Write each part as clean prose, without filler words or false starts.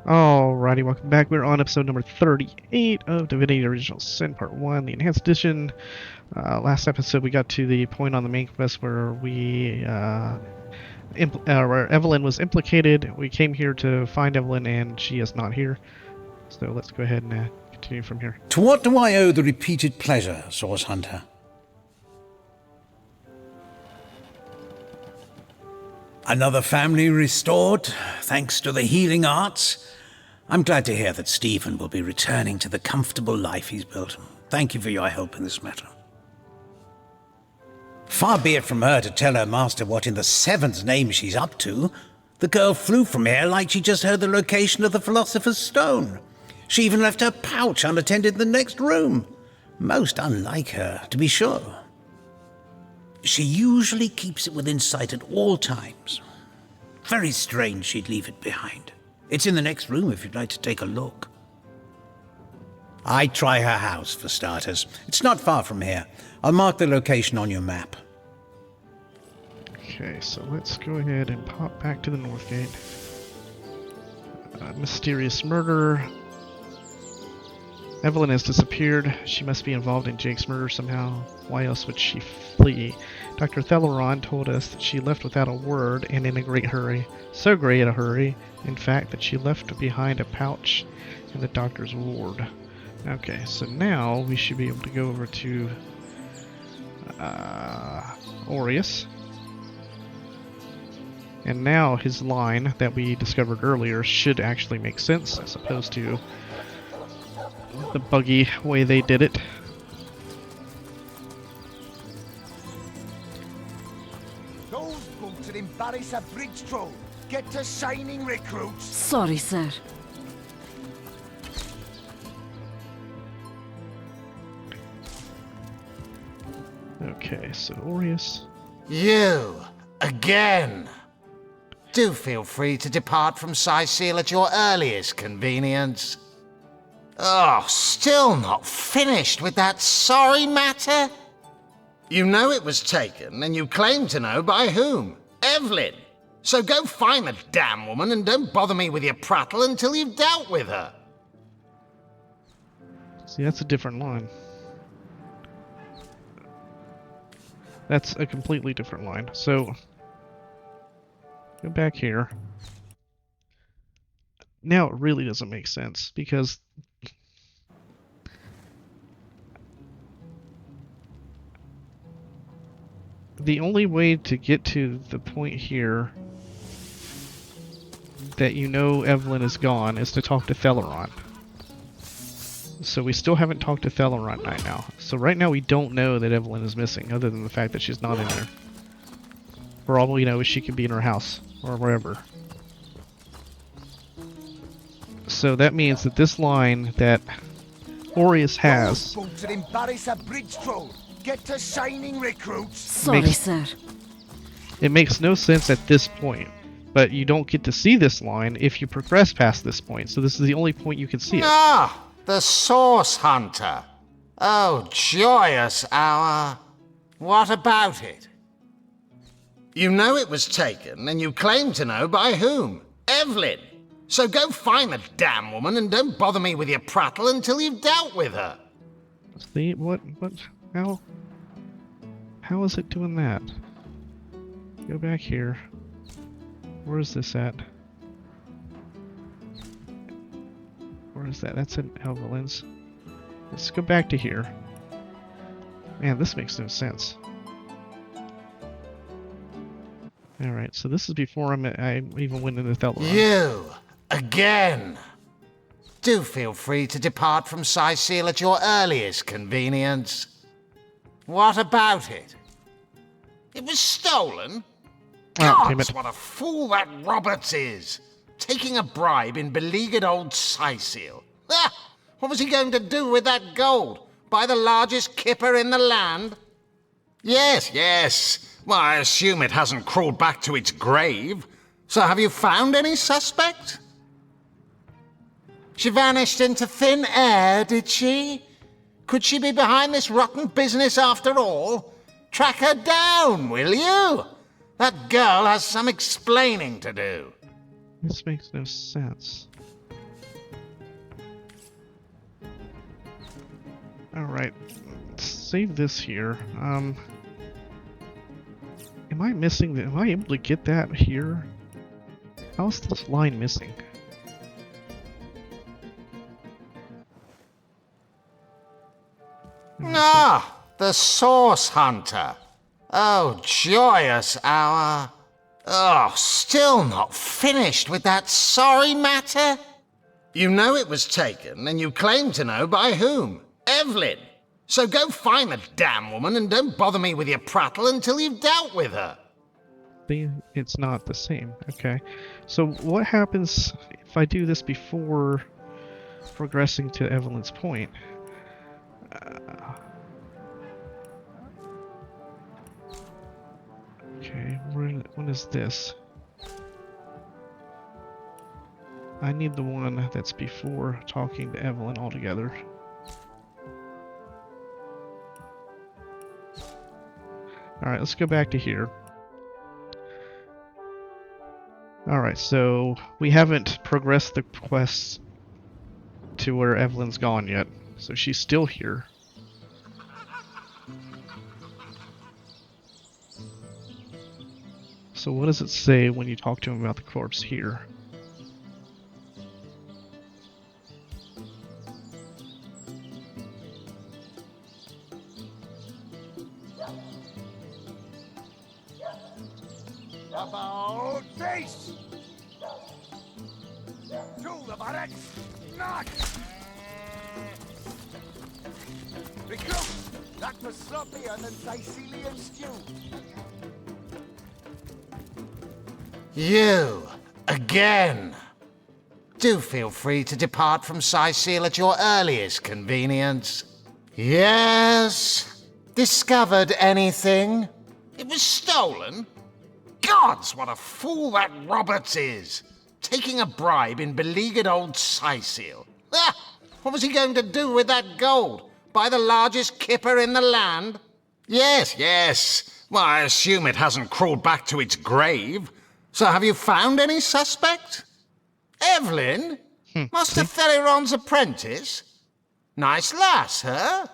Alrighty, welcome back. We're on episode number 38 of Divinity Original Sin Part 1, the Enhanced Edition. Last episode we got to the point on the main quest where where Evelyn was implicated. We came here to find Evelyn and she is not here. So let's go ahead and continue from here. To what do I owe the repeated pleasure, Source Hunter? Another family restored, thanks to the healing arts. I'm glad to hear that Stephen will be returning to the comfortable life he's built. Thank you for your help in this matter. Far be it from her to tell her master what in the seven's name she's up to. The girl flew from here like she just heard the location of the Philosopher's Stone. She even left her pouch unattended in the next room. Most unlike her, to be sure. She usually keeps it within sight at all times. Very strange she'd leave it behind. It's in the next room if you'd like to take a look. I'd try her house, for starters. It's not far from here. I'll mark the location on your map. Okay, so let's go ahead and pop back to the North Gate. Mysterious murder. Evelyn has disappeared. She must be involved in Jake's murder somehow. Why else would she flee? Dr. Theleron told us that she left without a word and in a great hurry. So great a hurry, in fact, that she left behind a pouch in the doctor's ward. Okay, so now we should be able to go over to Aureus. And now his line that we discovered earlier should actually make sense as opposed to the buggy way they did it. Those boats are embarrass a bridge troll. Get to shining recruits. Sorry, sir. Okay, so Aureus. You, again. Do feel free to depart from Sicil at your earliest convenience. Oh, still not finished with that sorry matter? You know it was taken, and you claim to know by whom. Evelyn. So go find the damn woman and don't bother me with your prattle until you've dealt with her. See, that's a different line. That's a completely different line. So, go back here. Now it really doesn't make sense, because the only way to get to the point here that you know Evelyn is gone is to talk to Theleron. So we still haven't talked to Theleron right now. So right now we don't know that Evelyn is missing, other than the fact that she's not in there. For all we know, she could be in her house, or wherever. So that means that this line that Aureus has... Those boats are embarrass a bridge troll. Get to shining recruits. Sorry, sir. It makes no sense at this point. But you don't get to see this line if you progress past this point. So this is the only point you can see it. Ah, the Source Hunter. Oh, joyous hour. What about it? You know it was taken, and you claim to know by whom. Evelyn. So go find the damn woman and don't bother me with your prattle until you've dealt with her. See, what, how is it doing that? Go back here. Where is this at? Where is that? That's in Evelyn's. Let's go back to here. Man, this makes no sense. Alright, so this is before I even went into Theleron. You, again. Do feel free to depart from Sicil at your earliest convenience. What about it? It was stolen? Oh, damn Gods, it. what a fool that Roberts is! Taking a bribe in beleaguered old Sicil. Ah, what was he going to do with that gold? Buy the largest kipper in the land? Yes. Well, I assume it hasn't crawled back to its grave. So have you found any suspect? She vanished into thin air, did she? Could she be behind this rotten business after all? Track her down, will you? That girl has some explaining to do. This makes no sense. Alright, save this here. Am I missing am I able to get that here? How's this line missing? Ah, the Source Hunter. Oh, joyous hour. Oh, still not finished with that sorry matter? You know it was taken, and you claim to know by whom. Evelyn. So go find the damn woman and don't bother me with your prattle until you've dealt with her. It's not the same. Okay. So what happens if I do this before progressing to Evelyn's point? Okay, when is this? I need the one that's before talking to Evelyn altogether. Alright, let's go back to here. Alright, so we haven't progressed the quests to where Evelyn's gone yet. So she's still here. So what does it say when you talk to him about the corpse here? About face! To the barracks! Not! Recruits! That was sloppier than Sicilian stew. You, again. Do feel free to depart from Sicile at your earliest convenience. Yes? Discovered anything? It was stolen? Gods, what a fool that Roberts is! Taking a bribe in beleaguered old Sicile. Ah! What was he going to do with that gold? Buy the largest kipper in the land? Yes, yes. Well, I assume it hasn't crawled back to its grave. So have you found any suspect? Evelyn? Master Theriron's apprentice? Nice lass, huh?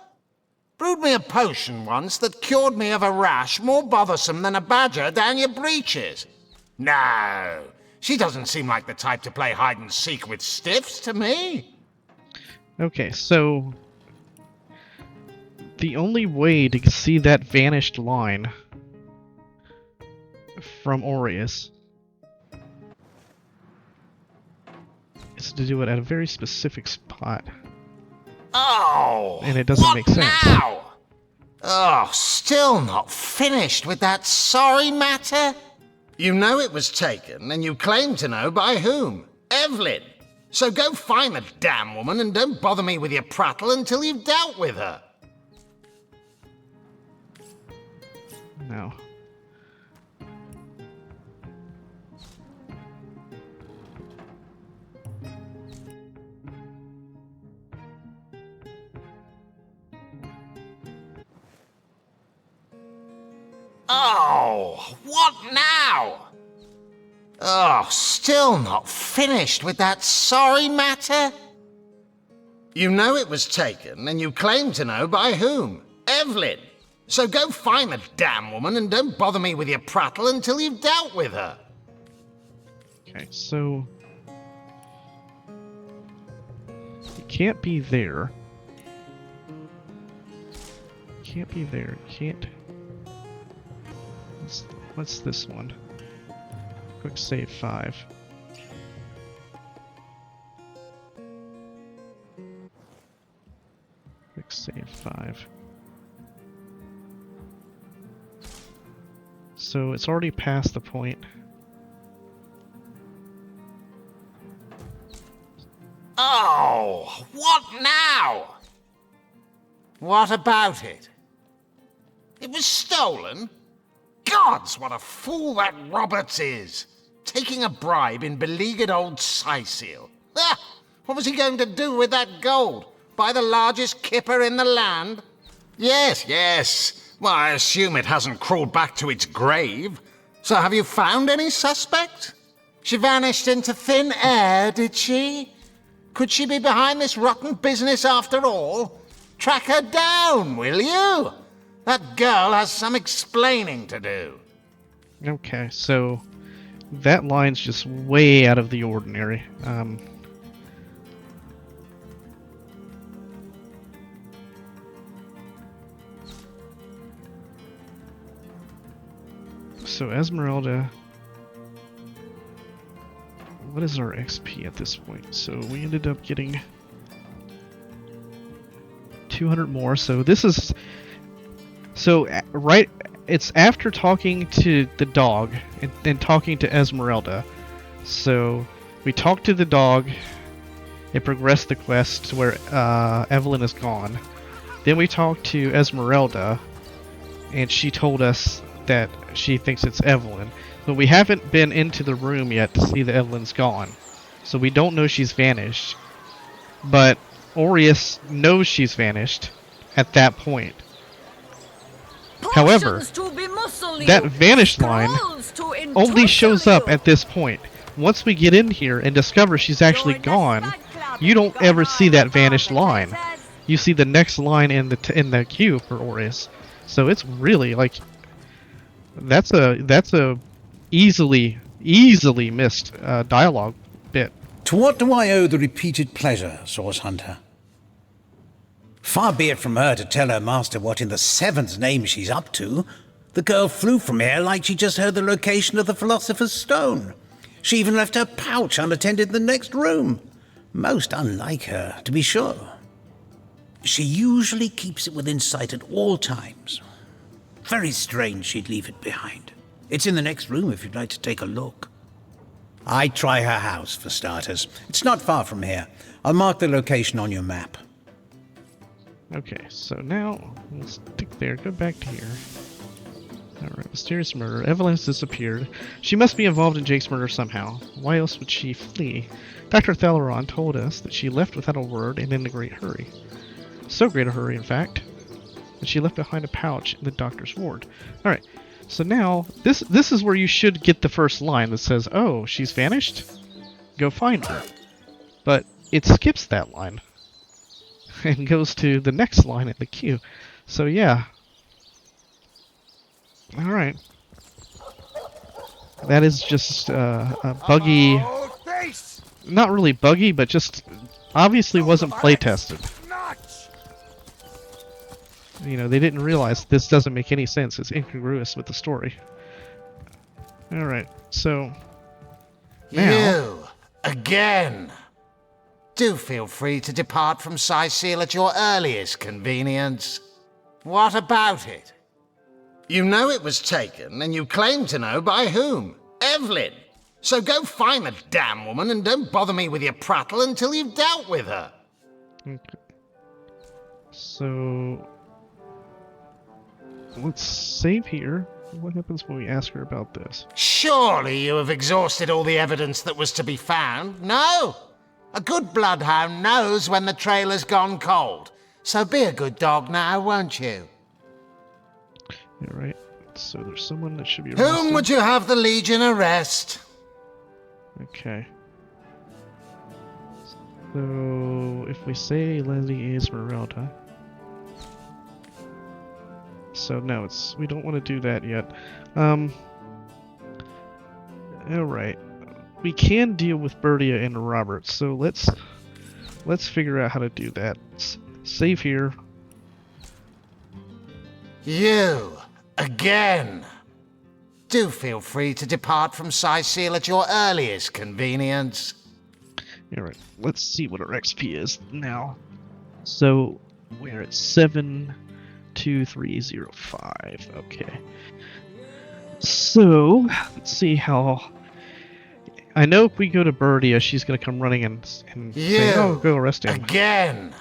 Brewed me a potion once that cured me of a rash more bothersome than a badger down your breeches. No, she doesn't seem like the type to play hide and seek with stiffs to me. Okay, so the only way to see that vanished line from Aureus is to do it at a very specific spot. Oh, and it doesn't make sense. Now? Oh, still not finished with that sorry matter? You know it was taken, and you claim to know by whom. Evelyn. So go find the damn woman and don't bother me with your prattle until you've dealt with her. No. Oh, what now? Oh, still not finished with that sorry matter? You know it was taken, and you claim to know by whom. Evelyn. So go find the damn woman and don't bother me with your prattle until you've dealt with her. Okay, so it can't be there. Can't be there. Can't. What's this one? Quick save 5. Quick save 5. So it's already past the point. Oh, what now? What about it? It was stolen? Gods, what a fool that Roberts is! Taking a bribe in beleaguered old Sicile. Ah! What was he going to do with that gold? Buy the largest kipper in the land? Yes, yes. Well, I assume it hasn't crawled back to its grave. So have you found any suspect? She vanished into thin air, did she? Could she be behind this rotten business after all? Track her down, will you? That girl has some explaining to do. Okay, so that line's just way out of the ordinary. So Esmeralda, what is our XP at this point? So we ended up getting 200 more. So this is right. It's after talking to the dog and talking to Esmeralda. So we talked to the dog. It progressed the quest to where Evelyn is gone. Then we talked to Esmeralda, and she told us that she thinks it's Evelyn. But we haven't been into the room yet to see that Evelyn's gone. So we don't know she's vanished. But Aureus knows she's vanished at that point. However, that vanished line only shows up at this point. Once we get in here and discover she's actually gone, you don't ever see that vanished line. You see the next line in the queue for Aureus. So it's really like that's a easily missed dialogue bit. To what do I owe the repeated pleasure, Source Hunter? Far be it from her to tell her master what in the seven's name she's up to. The girl flew from here like she just heard the location of the Philosopher's Stone. She even left her pouch unattended in the next room. Most unlike her, to be sure. She usually keeps it within sight at all times. Very strange she'd leave it behind. It's in the next room if you'd like to take a look. I'd try her house, for starters. It's not far from here. I'll mark the location on your map. Okay, so now we'll stick there. Go back to here. Alright, mysterious murder. Evelyn's disappeared. She must be involved in Jake's murder somehow. Why else would she flee? Dr. Theleron told us that she left without a word and in a great hurry. So great a hurry, in fact, that she left behind a pouch in the doctor's ward. Alright, so now, this is where you should get the first line that says, oh, she's vanished? Go find her. But it skips that line and goes to the next line in the queue. So yeah. Alright. That is just a buggy... Not really buggy, but just obviously wasn't play tested. You know, they didn't realize this doesn't make any sense. It's incongruous with the story. Alright, so... Now... You! Again! Do feel free to depart from Sicile at your earliest convenience. What about it? You know it was taken, and you claim to know by whom. Evelyn! So go find the damn woman and don't bother me with your prattle until you've dealt with her. Okay. So... let's save here. What happens when we ask her about this? Surely you have exhausted all the evidence that was to be found. No! A good bloodhound knows when the trailer's gone cold. So be a good dog now, won't you? Alright, so there's someone that should be arrested. Whom would you have the Legion arrest? Okay. So, if we say Lady Esmeralda... So no, we don't want to do that yet. Alright. We can deal with Bertia and Robert, so let's figure out how to do that. Save here. You! Again! Do feel free to depart from Sicile at your earliest convenience. Alright, let's see what our XP is now. So, we're at 72305. Okay. So, let's see how... I know if we go to Bertia, she's going to come running and say, oh, go arrest him. Again!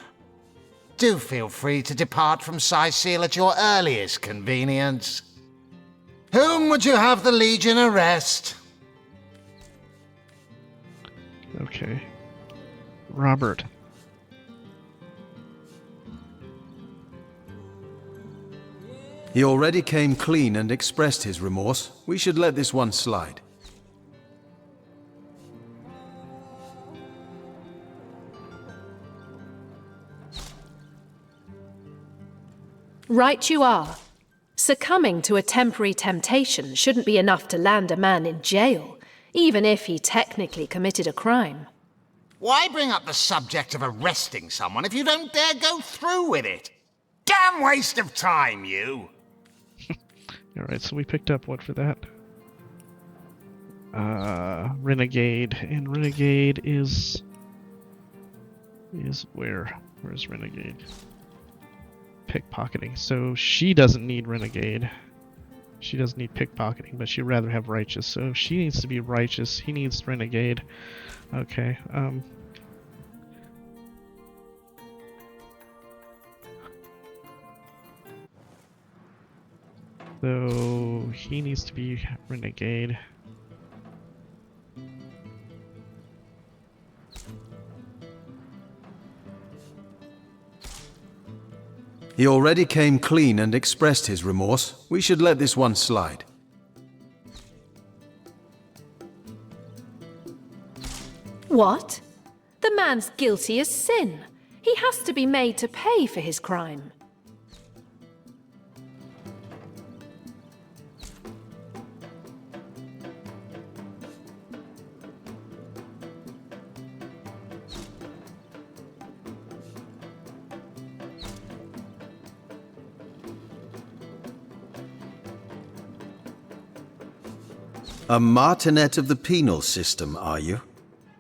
Do feel free to depart from Sicile at your earliest convenience. Whom would you have the Legion arrest? Okay. Robert. He already came clean and expressed his remorse. We should let this one slide. Right you are. Succumbing to a temporary temptation shouldn't be enough to land a man in jail, even if he technically committed a crime. Why bring up the subject of arresting someone if you don't dare go through with it? Damn waste of time, you! Alright, so we picked up what for that? Renegade. And Renegade is where? Where's Renegade? Pickpocketing. So she doesn't need Renegade. She doesn't need pickpocketing, but she'd rather have Righteous. So if she needs to be Righteous, he needs Renegade. Okay, so he needs to be Renegade. He already came clean and expressed his remorse. We should let this one slide. What? The man's guilty as sin. He has to be made to pay for his crime. A martinet of the penal system, are you?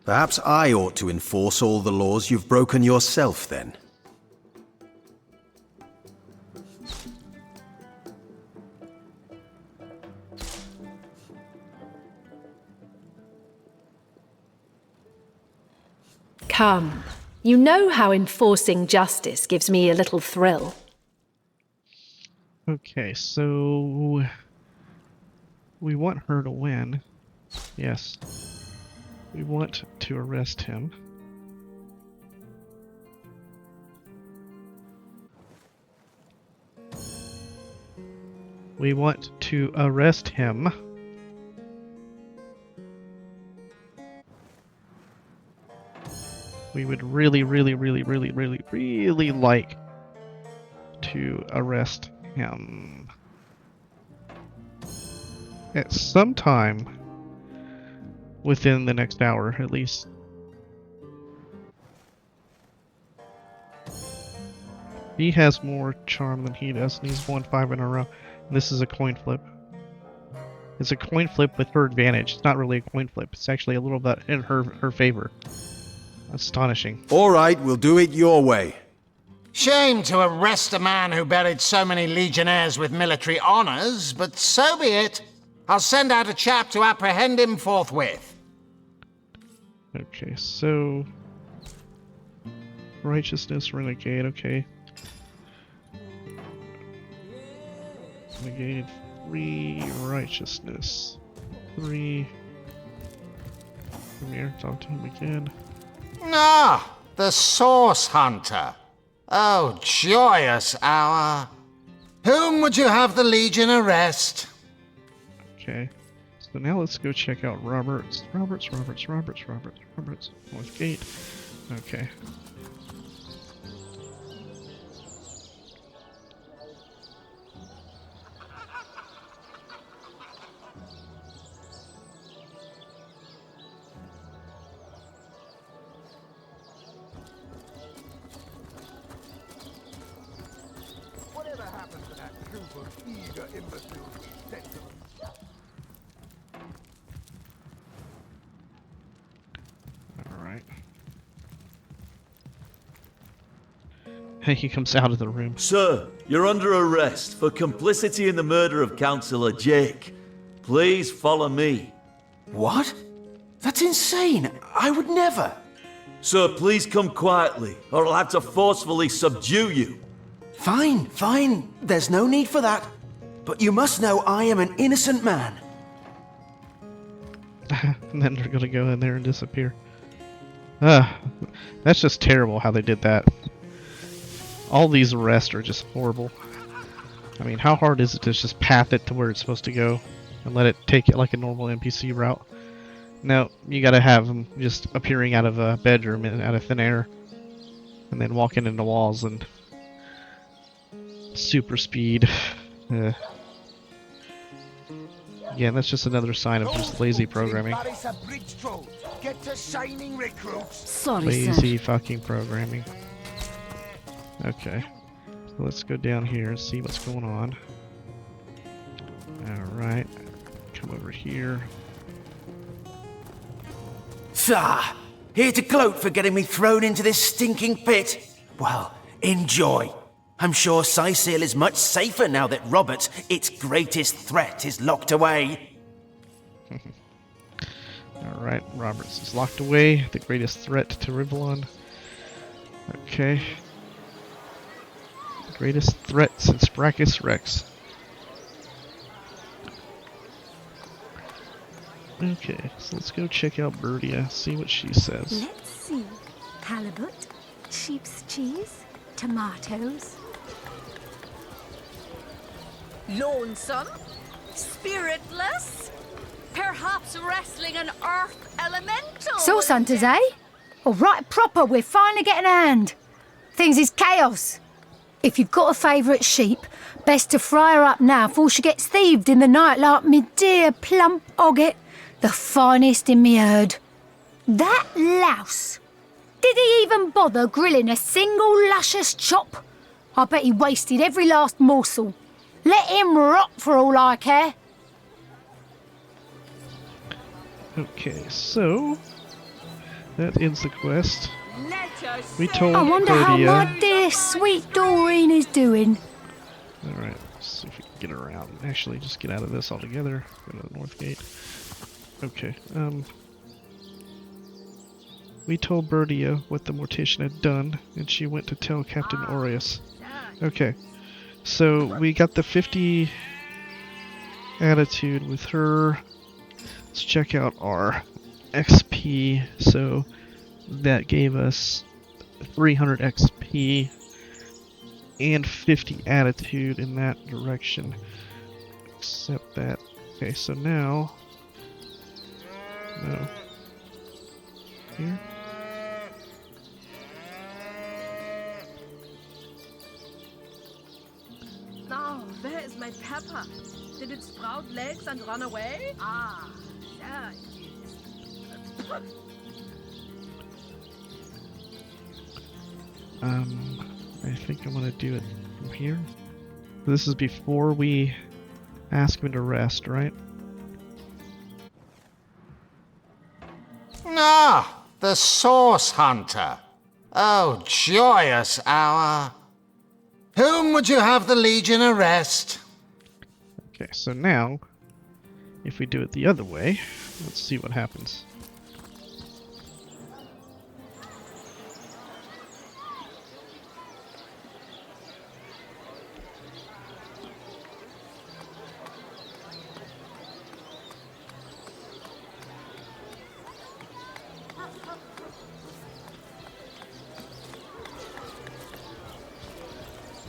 Perhaps I ought to enforce all the laws you've broken yourself, then. Come. You know how enforcing justice gives me a little thrill. Okay, so we want her to win. Yes. We want to arrest him. We want to arrest him. We would really like to arrest him at some time within the next hour, at least. He has more charm than he does, and he's won 5 in a row. And this is a coin flip. It's a coin flip with her advantage. It's not really a coin flip. It's actually a little bit in her favor. Astonishing. All right, we'll do it your way. Shame to arrest a man who buried so many legionnaires with military honors, but so be it. I'll send out a chap to apprehend him forthwith. Okay, so righteousness, renegade, okay. Renegade, 3 righteousness. 3. Come here, talk to him again. Ah, the Source Hunter. Oh, joyous hour. Whom would you have the Legion arrest? Okay, so now let's go check out Roberts. Roberts. Northgate. Okay. Whatever happened to that group of eager imbeciles who said to them, Alright. Hey, he comes out of the room. Sir, you're under arrest for complicity in the murder of Councillor Jake. Please follow me. What? That's insane. I would never. Sir, please come quietly, or I'll have to forcefully subdue you. Fine. There's no need for that. But you must know I am an innocent man. And then they're gonna go in there and disappear. That's just terrible how they did that. All these arrests are just horrible. I mean, how hard is it to just path it to where it's supposed to go and let it take it like a normal NPC route? No, you gotta have them just appearing out of a bedroom and out of thin air, and then walking into walls and super speed. Yeah, that's just another sign of just lazy programming. Get to shining recruits. Sorry, Lazy sir. fucking programming. Okay. So let's go down here and see what's going on. Alright. Come over here. Sir, here to gloat for getting me thrown into this stinking pit. Well, enjoy. I'm sure Sicil is much safer now that Robert, its greatest threat, is locked away. Alright, Roberts is locked away. The greatest threat to Rivellon. Okay. The greatest threat since Brachus Rex. Okay, so let's go check out Bertia, see what she says. Let's see. Halibut, sheep's cheese, tomatoes. Lonesome? Spiritless? Perhaps wrestling an earth elemental? Source hunters, eh? All right, proper, we're finally getting a hand. Things is chaos. If you've got a favourite sheep, best to fry her up now before she gets thieved in the night like me dear plump Ogget, the finest in me herd. That louse! Did he even bother grilling a single luscious chop? I bet he wasted every last morsel. Let him rot for all I care. Okay, so that ends the quest. Let us We told I wonder how Bertia. my dear sweet Doreen is doing. Alright, let's see if we can get around. Actually, just get out of this altogether. Go to the north gate. Okay, we told Bertia what the mortician had done, and she went to tell Captain Aureus. Okay, so we got the 50 attitude with her. Let's check out our XP. So that gave us 300 XP and 50 attitude in that direction. Except that. Okay, so now. No. Here. Oh, where is my pepper? Did it sprout legs and run away? Ah, there it is. I think I'm gonna do it from here. This is before we ask him to rest, right? Ah, the Source Hunter. Oh, joyous hour. Whom would you have the Legion arrest? Okay, so now, if we do it the other way, let's see what happens.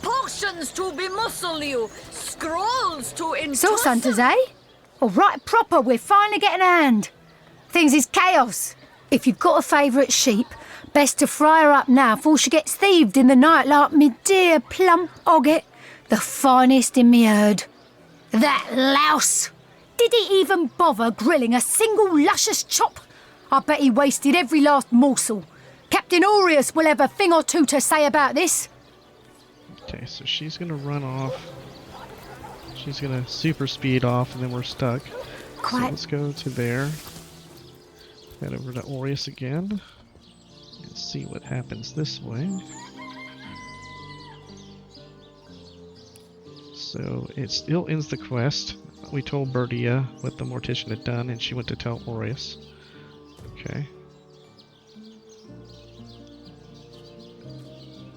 Potions to bemuscle you, scrolls to Source hunters, eh? All right, proper, we're finally getting a hand. Things is chaos. If you've got a favourite sheep, best to fry her up now before she gets thieved in the night like me dear plump Ogget, the finest in me herd. That louse! Did he even bother grilling a single luscious chop? I bet he wasted every last morsel. Captain Aureus will have a thing or two to say about this. Okay, so she's gonna run off. She's gonna super speed off, and then we're stuck. So Quite. let's go to there. Head over to Aureus again. And see what happens this way. So it still ends the quest. We told Bertia what the mortician had done, and she went to tell Aureus. Okay.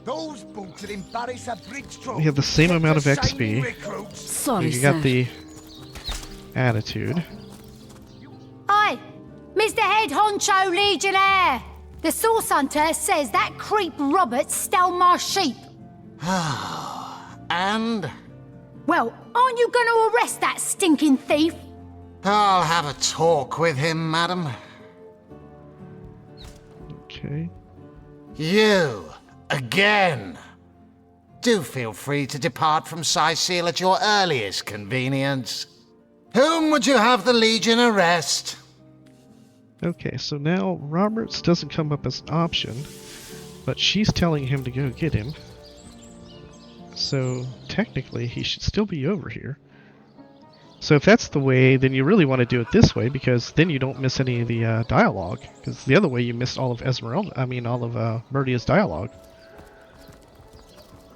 Those bunks will embarrass a bridge troll. We have the same Get amount of to shining XP. recruits. Sorry, You got the attitude. Aye, Mr. Head Honcho Legionnaire. The Source Hunter says that creep Robert stole my sheep. And Well, aren't you going to arrest that stinking thief? I'll have a talk with him, madam. Okay. You, again. do feel free to depart from Sicile at your earliest convenience. Whom would you have the Legion arrest? Okay, so now Roberts doesn't come up as an option, but she's telling him to go get him. So technically he should still be over here. So if that's the way, then you really want to do it this way, because then you don't miss any of the dialogue. Because the other way you missed all of all of Murdia's dialogue.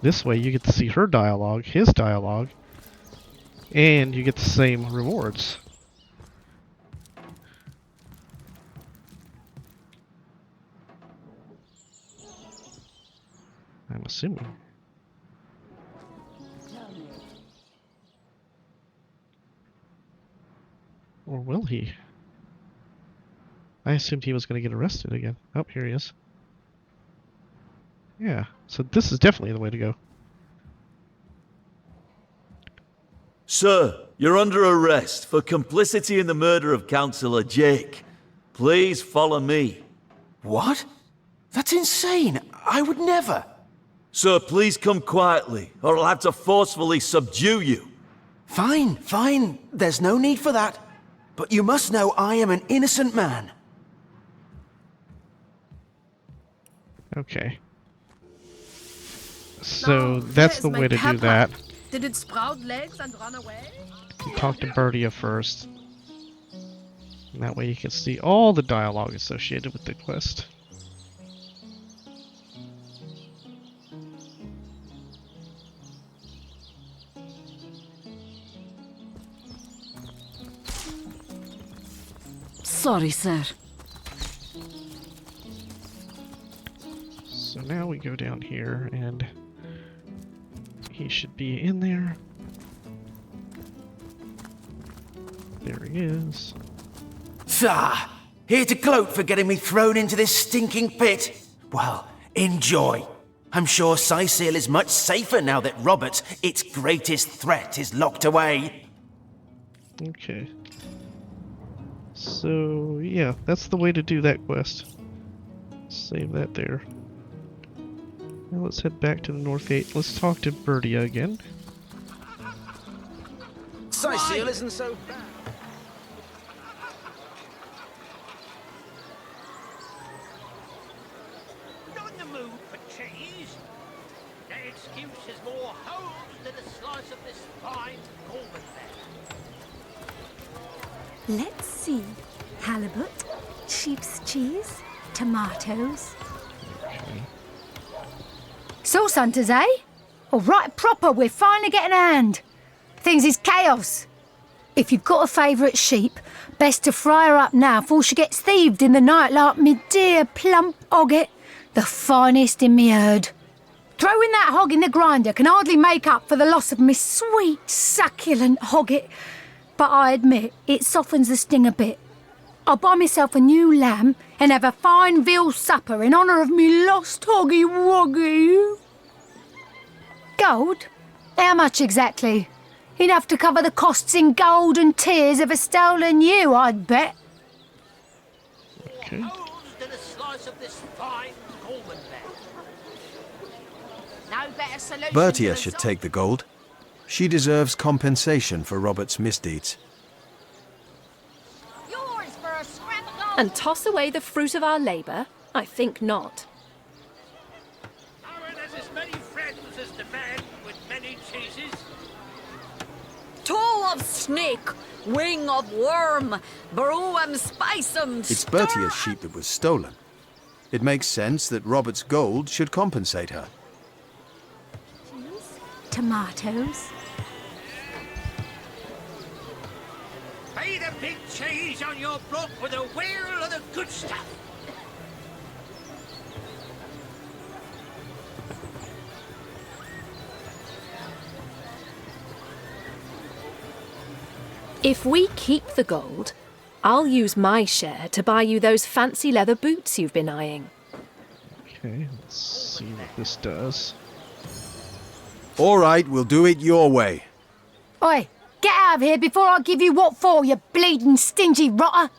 This way you get to see her dialogue, his dialogue, and you get the same rewards. I'm assuming. Or will he? I assumed he was going to get arrested again. Oh, here he is. Yeah, so this is definitely the way to go. Sir, you're under arrest for complicity in the murder of Councillor Jake. Please follow me. What? That's insane. I would never. Sir, please come quietly, or I'll have to forcefully subdue you. Fine, fine. There's no need for that. But you must know I am an innocent man. Okay. So that's the way to do that. Did it sprout legs and run away? You talk to Bertia first. And that way you can see all the dialogue associated with the quest. Sorry, sir. So now we go down here and he should be in there. There he is. Ah, here to gloat for getting me thrown into this stinking pit. Well, enjoy. I'm sure Sicile is much safer now that Robert, its greatest threat, is locked away. Okay. So, yeah, that's the way to do that quest. Save that there. Now let's head back to the North Gate. Let's talk to Bertia again. Sicile isn't so bad. Not in the mood for cheese. That excuse is more holes than a slice of this fine Gorman there. Let's see. Halibut, sheep's cheese, tomatoes. Okay. Sauce hunters, eh? All right, proper, we're finally getting a hand. Things is chaos. If you've got a favourite sheep, best to fry her up now before she gets thieved in the night like me dear plump hogget, the finest in me herd. Throwing that hog in the grinder can hardly make up for the loss of me sweet, succulent hogget. But I admit, it softens the sting a bit. I'll buy myself a new lamb and have a fine veal supper in honour of me lost hoggy woggy. Gold? How much exactly? Enough to cover the costs in gold and tears of a stolen ewe, I'd bet. Okay. Holes than a slice of this fine Gorman there. No better solution. Bertia should take the gold. She deserves compensation for Robert's misdeeds. Yours for a scrap of gold. And toss away the fruit of our labour? I think not. Aaron has as many friends as the man with many cheeses. Toe of snake, wing of worm, brew 'em, spice 'em, It's stir Bertia's sheep that was stolen. It makes sense that Robert's gold should compensate her. Tomatoes. Pay the big cheese on your block with a wheel of the good stuff. If we keep the gold, I'll use my share to buy you those fancy leather boots you've been eyeing. Okay, let's see what this does. All right, we'll do it your way. Oi, get out of here before I give you what for, you bleeding stingy rotter.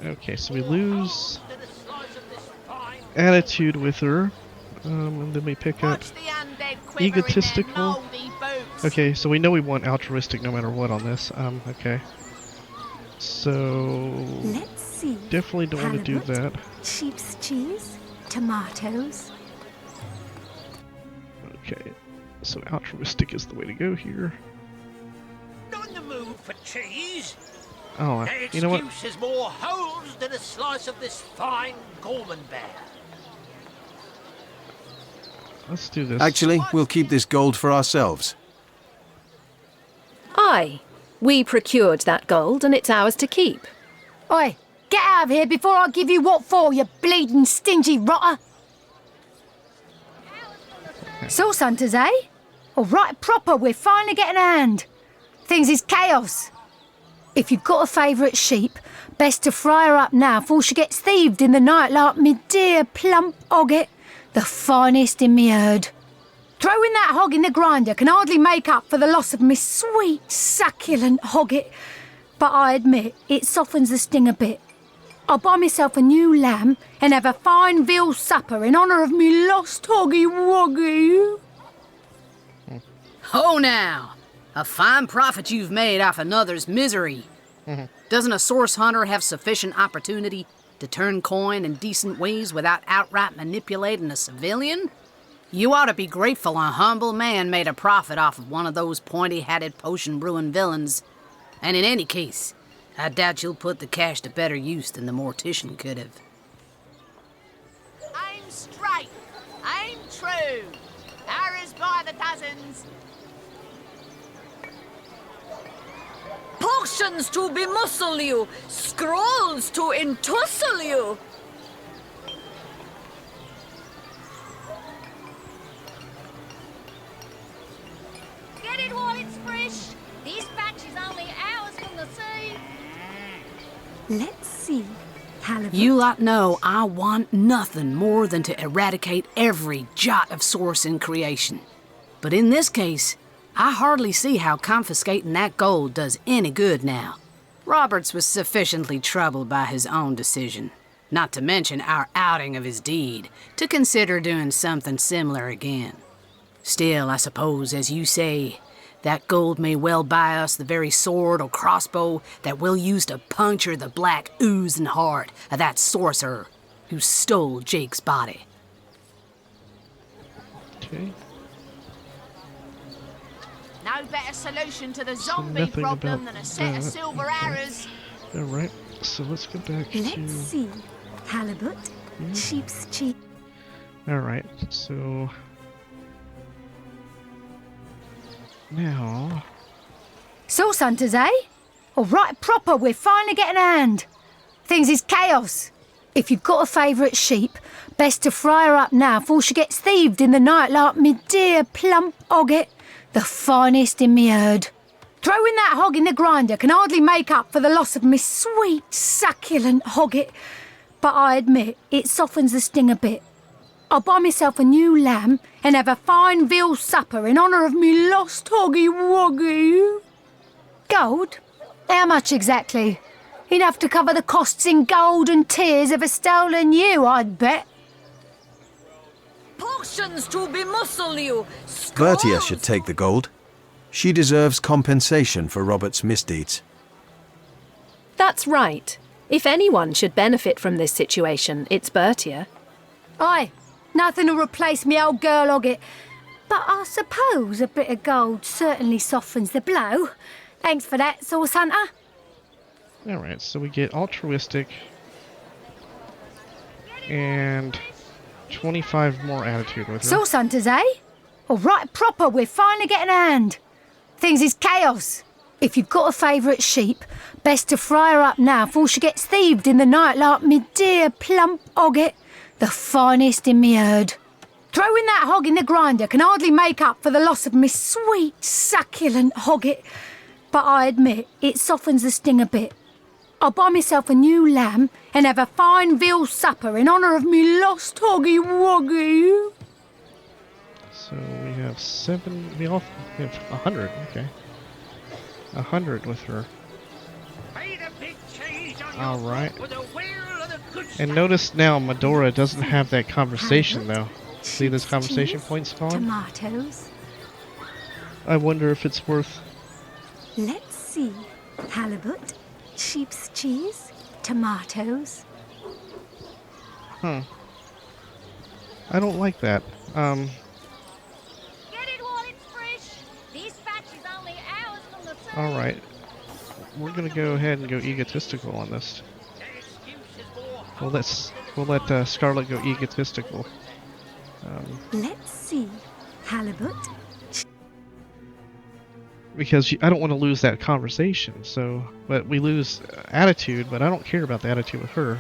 Okay, so we lose attitude with her, and then we pick up Watch the egotistical. Okay, so we know we want altruistic no matter what on this. Okay. So Let's see. definitely don't want to do Halibut, that. sheep's cheese, tomatoes. Okay. So altruistic is the way to go here. Not in the mood for cheese. Oh, The you know what? excuse is more holes than a slice of this fine Gorman bear. Let's do this. Actually, we'll keep this gold for ourselves. Aye. We procured that gold and it's ours to keep. Oi, get out of here before I give you what for, you bleeding stingy rotter. Source hunters, eh? All right, proper, we're finally getting a hand. Things is chaos. If you've got a favourite sheep, best to fry her up now before she gets thieved in the night like me dear plump hogget, the finest in me herd. Throwing that hog in the grinder can hardly make up for the loss of me sweet, succulent hogget, but I admit it softens the sting a bit. I'll buy myself a new lamb and have a fine veal supper in honour of me lost hoggy woggy. Oh, now. A fine profit you've made off another's misery. Doesn't a source hunter have sufficient opportunity to turn coin in decent ways without outright manipulating a civilian? You ought to be grateful a humble man made a profit off of one of those pointy-hatted potion-brewing villains. And in any case, I doubt you'll put the cash to better use than the mortician could have. Aim straight, aim true, arrows by the dozens. Potions to bemuscle you, scrolls to entussle you. Get it while it's fresh. This batch is only hours from the sea. Let's see. Halibut. You lot know I want nothing more than to eradicate every jot of source in creation. But in this case, I hardly see how confiscating that gold does any good now. Roberts was sufficiently troubled by his own decision, not to mention our outing of his deed, to consider doing something similar again. Still, I suppose, as you say, that gold may well buy us the very sword or crossbow that we'll use to puncture the black oozing heart of that sorcerer who stole Jake's body. Okay. No better solution to the zombie nothing problem about than a set of that. silver Okay. arrows. Alright, so let's go back Let's to... see. Halibut, sheep's cheese. Alright, so... Now... Source hunters, eh? All right, proper, we're finally getting a hand. Things is chaos. If you've got a favourite sheep, best to fry her up now before she gets thieved in the night like me dear plump hogget, the finest in me herd. Throwing that hog in the grinder can hardly make up for the loss of me sweet, succulent hogget, but I admit it softens the sting a bit. I'll buy myself a new lamb and have a fine veal supper in honour of me lost hoggy woggy. Gold? How much exactly? Enough to cover the costs in gold and tears of a stolen you, I'd bet. Potions to bemuscle you, Bertia should take the gold. She deserves compensation for Robert's misdeeds. That's right. If anyone should benefit from this situation, it's Bertia. Aye, nothing'll replace me old girl hogget. But I suppose a bit of gold certainly softens the blow. Thanks for that, Source Hunter. Alright, so we get altruistic and 25 more attitude with her. Source hunters, eh? All right, proper, we're finally getting a hand. Things is chaos. If you've got a favourite sheep, best to fry her up now before she gets thieved in the night like me dear plump hogget, the finest in me herd. Throwing that hog in the grinder can hardly make up for the loss of me sweet, succulent hogget, but I admit it softens the sting a bit. I'll buy myself a new lamb and have a fine veal supper in honour of me lost hoggy woggy. So we have 7... We have 100, okay. 100 with her. Alright. And notice now Medora doesn't have that conversation though. See this conversation cheese, point's gone? Tomatoes. I wonder if it's worth... Let's see. Halibut, sheep's cheese, tomatoes. Huh. I don't like that. Get it while it's fresh. This batch is only hours from the sea. Alright. We're gonna go ahead and go egotistical on this. We'll let Scarlet go egotistical. Let's see. Halibut. Because I don't want to lose that conversation, so... But we lose attitude, but I don't care about the attitude with her.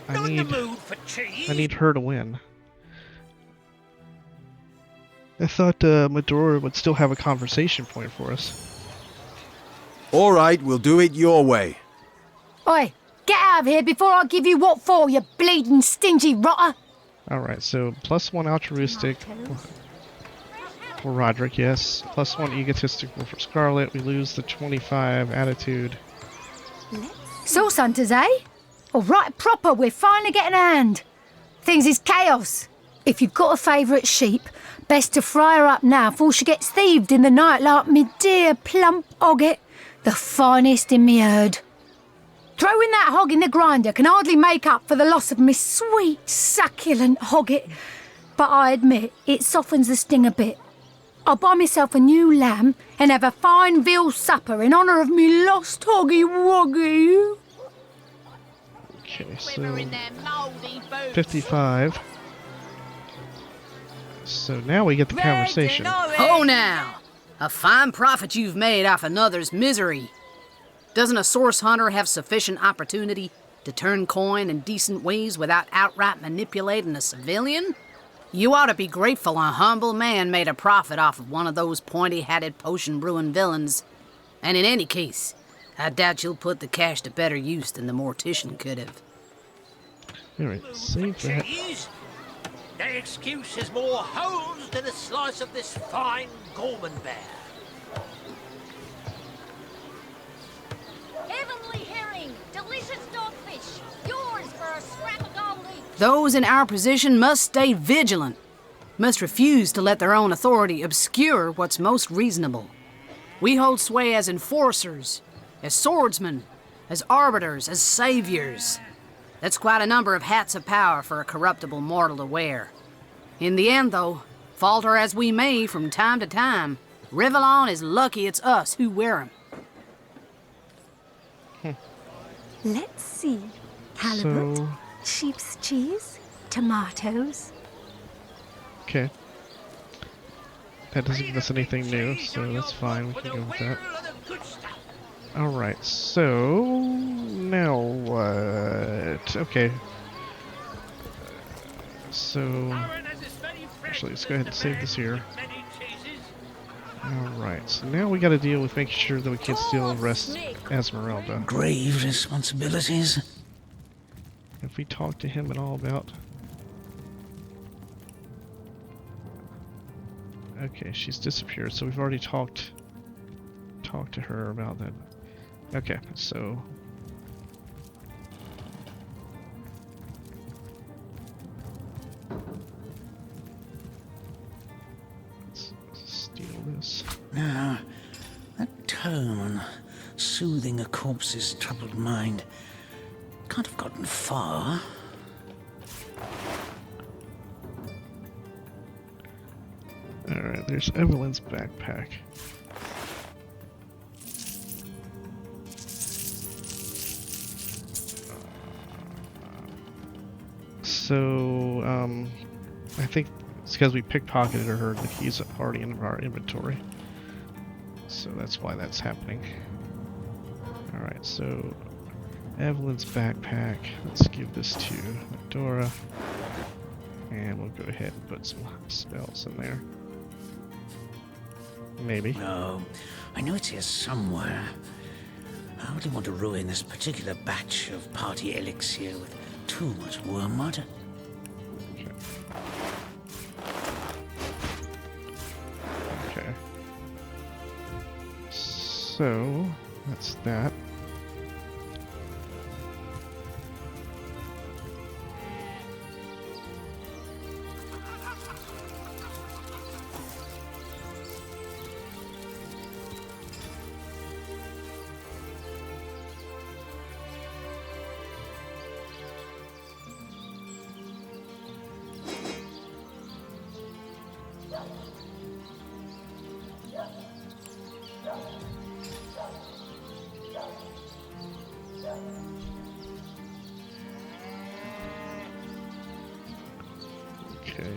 I need her to win. I thought Medora would still have a conversation point for us. All right, we'll do it your way. Oi, get out of here before I give you what for, you bleeding stingy rotter. Alright, so +1 altruistic for Roderick, yes. +1 egotistical for Scarlet. We lose the 25 attitude. Source hunters, eh? All right, proper, we're finally getting a hand. Things is chaos. If you've got a favourite sheep, best to fry her up now before she gets thieved in the night like me dear plump hogget, the finest in me herd. Throwing that hog in the grinder can hardly make up for the loss of me sweet, succulent hogget, but I admit it softens the sting a bit. I'll buy myself a new lamb and have a fine veal supper in honour of me lost hoggy woggy. Okay, so 55. So now we get the conversation. Oh, now! A fine profit you've made off another's misery. Doesn't a source hunter have sufficient opportunity to turn coin in decent ways without outright manipulating a civilian? You ought to be grateful a humble man made a profit off of one of those pointy-hatted potion-brewing villains. And in any case, I doubt you'll put the cash to better use than the mortician could have. Alright, save that. Their excuse is more holes than a slice of this fine Gorman bear. Heavenly herring, delicious dogfish, yours for a scrap of gold each. Those in our position must stay vigilant, must refuse to let their own authority obscure what's most reasonable. We hold sway as enforcers, as swordsmen, as arbiters, as saviors. That's quite a number of hats of power for a corruptible mortal to wear. In the end, though, falter as we may from time to time, Rivellon is lucky it's us who wear 'em. Let's see. Halibut, So... sheep's cheese, tomatoes. Okay. That doesn't give us anything new, so that's fine. We can go with that. Alright, so... Now what? Okay. So... Actually, let's go ahead and save this here. Alright, so now we gotta deal with making sure that we can still arrest Esmeralda. Grave responsibilities. If we talk to him at all about... Okay, she's disappeared, so we've already talked to her about that. Okay, so... Let's steal this. Now, that tone, soothing a corpse's troubled mind, can't have gotten far. Alright, there's Evelyn's backpack. So, I think it's because we pickpocketed her, the keys are already in our inventory. So that's why that's happening. Alright, so Evelyn's backpack. Let's give this to Medora. And we'll go ahead and put some spells in there. Maybe. No, I know it's here somewhere. I hardly want to ruin this particular batch of party elixir with too much wormwood. Okay. So, that's that. Okay.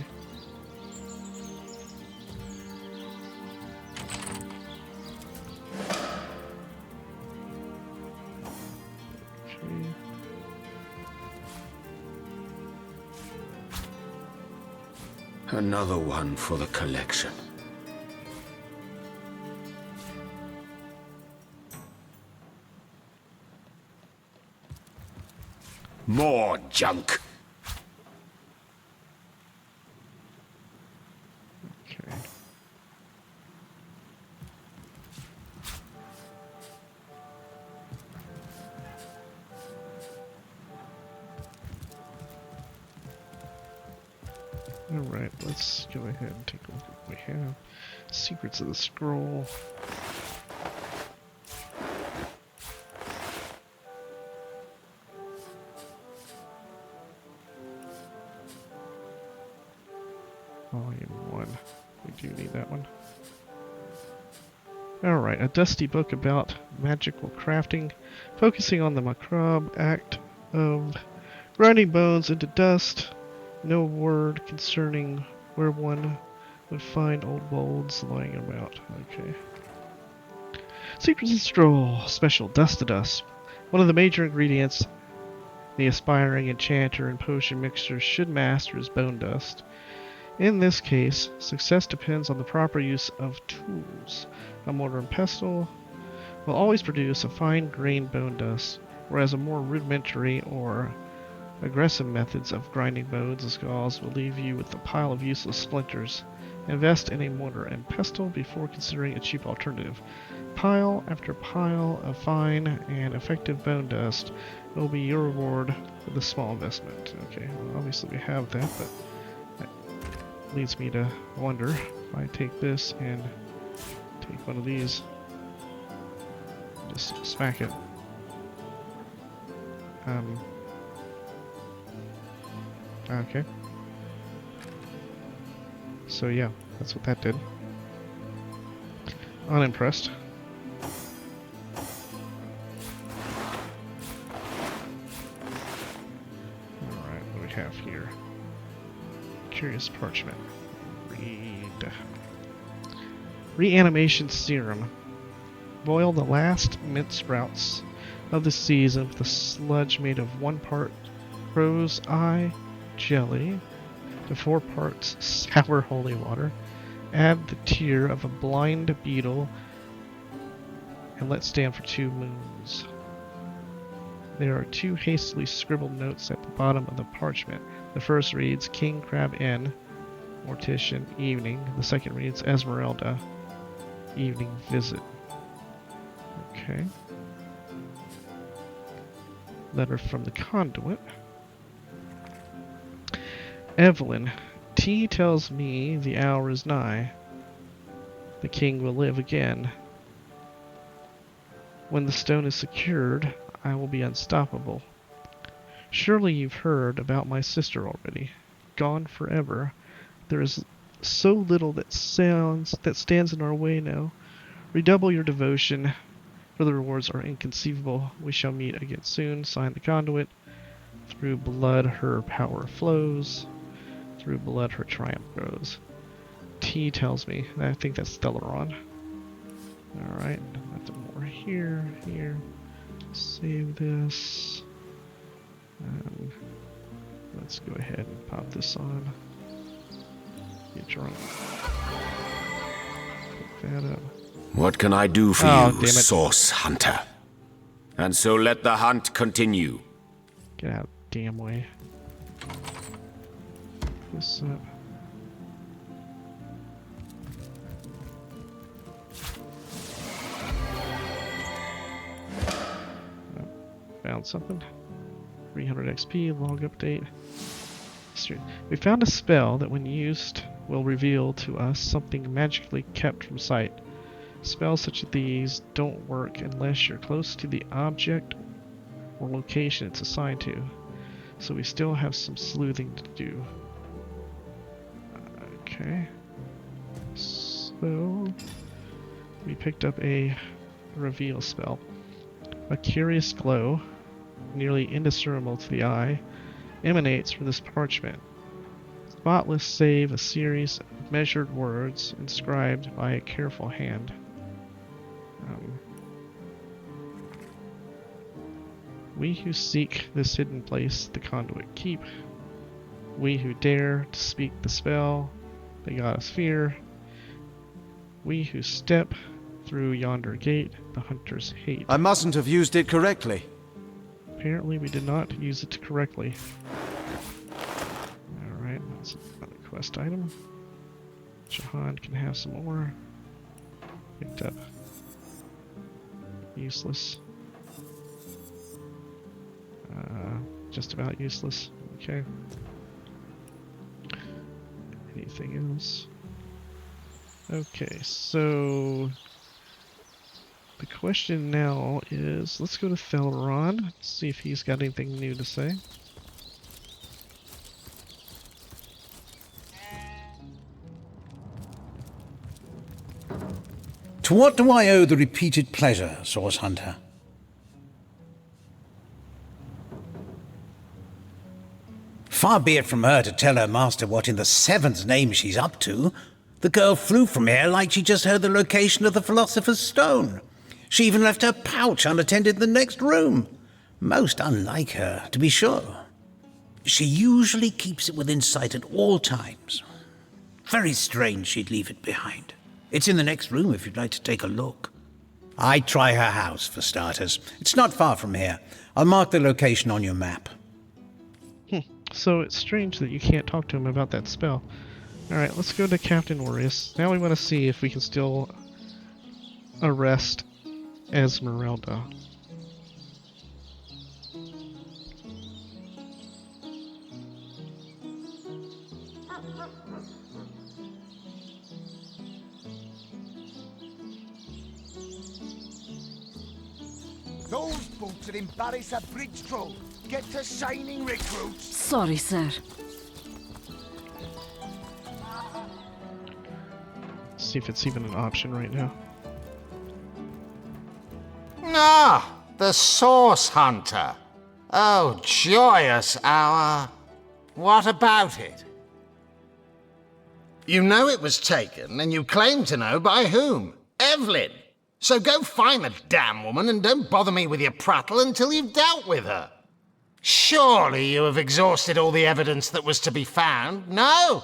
Another one for the collection. More junk. Okay. Alright, let's go ahead and take a look at what we have. Secrets of the Scroll. Volume 1. We do need that one. Alright, a dusty book about magical crafting, focusing on the macabre act of grinding bones into dust. No word concerning where one would find old molds lying about. Okay. Secrets of Stroll. Special dust to dust. One of the major ingredients the aspiring enchanter and potion mixer should master is bone dust. In this case, success depends on the proper use of tools. A mortar and pestle will always produce a fine-grained bone dust, whereas a more rudimentary or aggressive methods of grinding bones and skulls will leave you with a pile of useless splinters. Invest in a mortar and pestle before considering a cheap alternative. Pile after pile of fine and effective bone dust will be your reward for the small investment. Okay, well obviously we have that, but that leads me to wonder if I take this and take one of these, just smack it. Okay. So yeah, that's what that did. Unimpressed. Alright, what do we have here? Curious parchment. Read. Reanimation serum. Boil the last mint sprouts of the season with a sludge made of 1 part crow's eye jelly to 4 parts sour holy water. Add the tear of a blind beetle and let stand for 2 moons. There are 2 hastily scribbled notes at the bottom of the parchment. The first reads King Crab Inn, Mortician, evening. The second reads Esmeralda, evening visit. Okay. Letter from the conduit. Evelyn, T tells me the hour is nigh. The king will live again. When the stone is secured, I will be unstoppable. Surely you've heard about my sister already. Gone forever. There is so little that stands in our way now. Redouble your devotion, for the rewards are inconceivable. We shall meet again soon. Sign the conduit. Through blood her power flows. Through blood her triumph grows. T tells me. I think that's Stellaron. Alright, nothing more here, here. Save this. Let's go ahead and pop this on. Get drunk. Pick that up. What can I do for you, Source Hunter? And so let the hunt continue. Get out of the damn way. This up. Oh, found something. 300 XP, log update. We found a spell that when used will reveal to us something magically kept from sight. Spells such as these don't work unless you're close to the object or location it's assigned to. So we still have some sleuthing to do. Okay. So we picked up a reveal spell. A curious glow, nearly indiscernible to the eye, emanates from this parchment. Spotless save, a series of measured words inscribed by a careful hand. We who seek this hidden place, the conduit keep. We who dare to speak the spell, they got us fear. We who step through yonder gate, the hunters hate. I mustn't have used it correctly. Apparently we did not use it correctly. Alright, that's another quest item. Jahan can have some more. Picked up. Useless. Just about useless. Okay. Anything else? Okay, so the question now is, let's go to Theleron, see if he's got anything new to say. To what do I owe the repeated pleasure, Source Hunter? Far be it from her to tell her master what in the seven's name she's up to. The girl flew from here like she just heard the location of the Philosopher's Stone. She even left her pouch unattended in the next room. Most unlike her, to be sure. She usually keeps it within sight at all times. Very strange she'd leave it behind. It's in the next room if you'd like to take a look. I'd try her house, for starters. It's not far from here. I'll mark the location on your map. So it's strange that you can't talk to him about that spell. Alright, let's go to Captain Orius. Now we want to see if we can still arrest Esmeralda. Those boats are embarrass a bridge troll. Get to signing recruits. Sorry, sir. See if it's even an option right now. Ah, the Source Hunter. Oh, joyous hour. What about it? You know it was taken, and you claim to know by whom. Evelyn. So go find the damn woman and don't bother me with your prattle until you've dealt with her. Surely you have exhausted all the evidence that was to be found. No.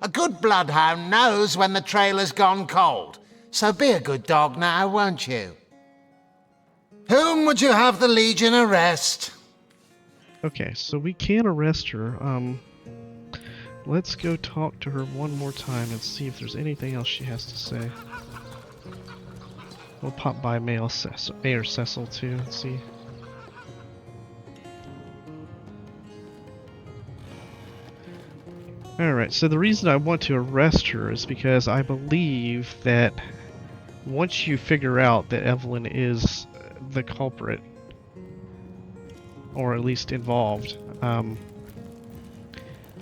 A good bloodhound knows when the trail has gone cold. So be a good dog now, won't you? Whom would you have the Legion arrest? Okay, so we can arrest her. Let's go talk to her one more time and see if there's anything else she has to say. We'll pop by Mayor Cecil too and see. Alright, so the reason I want to arrest her is because I believe that once you figure out that Evelyn is the culprit, or at least involved,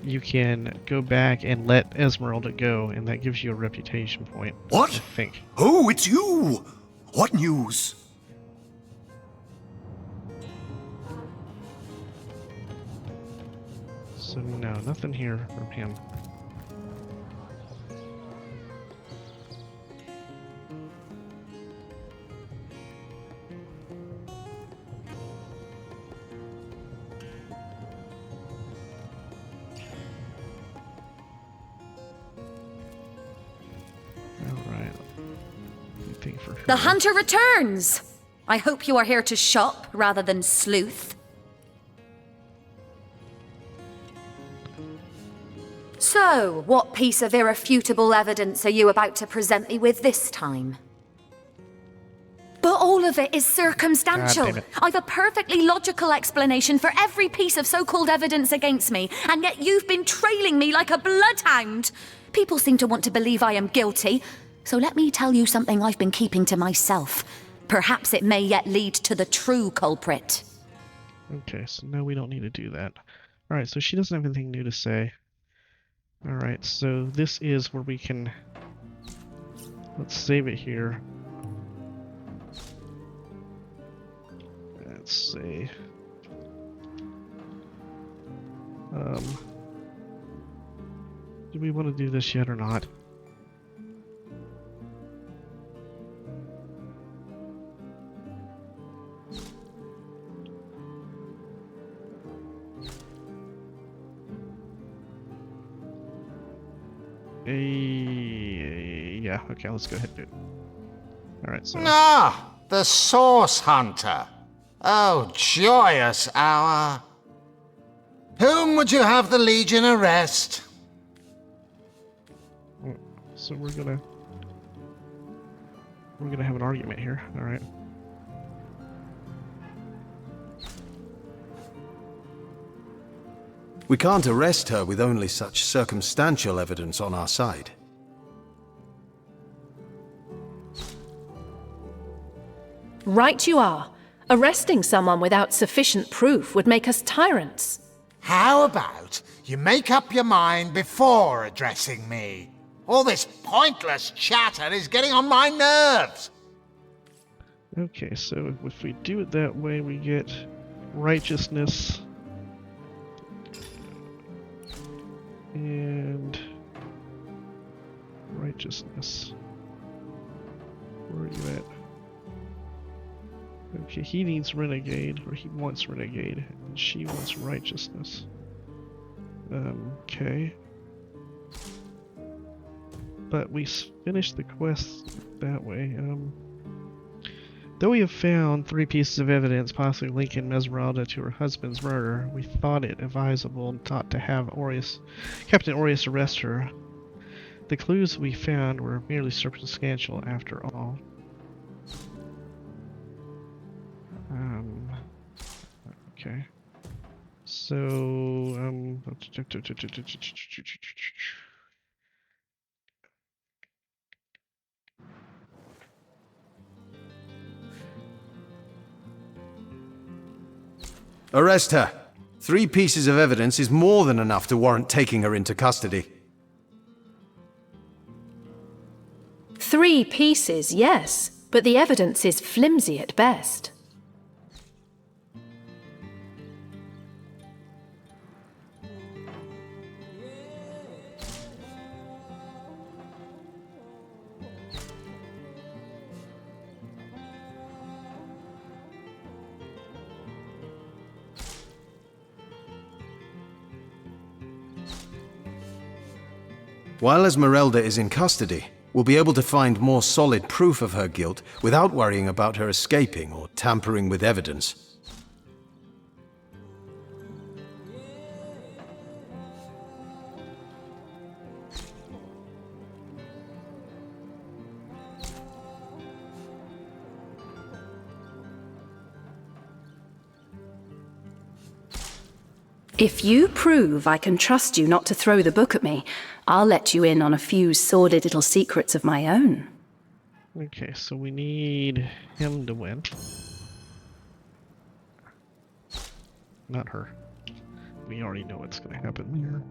you can go back and let Esmeralda go, and that gives you a reputation point. What? I think. Oh, it's you! What news? So no, nothing here from him. Alright. Anything for her? The hunter returns! I hope you are here to shop rather than sleuth. So, what piece of irrefutable evidence are you about to present me with this time? But all of it is circumstantial. God damn it. I've a perfectly logical explanation for every piece of so-called evidence against me, and yet you've been trailing me like a bloodhound. People seem to want to believe I am guilty, so let me tell you something I've been keeping to myself. Perhaps it may yet lead to the true culprit. Okay, so no, we don't need to do that. Alright, so she doesn't have anything new to say. Alright, so this is where we can... Let's save it here. Let's see. Do we want to do this yet or not? Yeah, okay, let's go ahead and do it. Alright, so... Ah, the Source Hunter. Oh, joyous hour. Whom would you have the Legion arrest? So we're gonna have an argument here, alright. We can't arrest her with only such circumstantial evidence on our side. Right you are. Arresting someone without sufficient proof would make us tyrants. How about you make up your mind before addressing me? All this pointless chatter is getting on my nerves. Okay, so if we do it that way, we get righteousness and righteousness. Where are you at? Okay, he needs renegade, or he wants renegade, and she wants righteousness. Okay. But we finished the quest that way. Though we have found 3 pieces of evidence possibly linking Mesmeralda to her husband's murder, we thought it advisable not to have Captain Aureus arrest her. The clues we found were merely circumstantial after all. Okay. So, Arrest her. 3 pieces of evidence is more than enough to warrant taking her into custody. 3 pieces, yes, but the evidence is flimsy at best. While Esmeralda is in custody, we'll be able to find more solid proof of her guilt without worrying about her escaping or tampering with evidence. If you prove I can trust you not to throw the book at me, I'll let you in on a few sordid little secrets of my own. okay, so we need him to win. Not her. We already know what's going to happen here.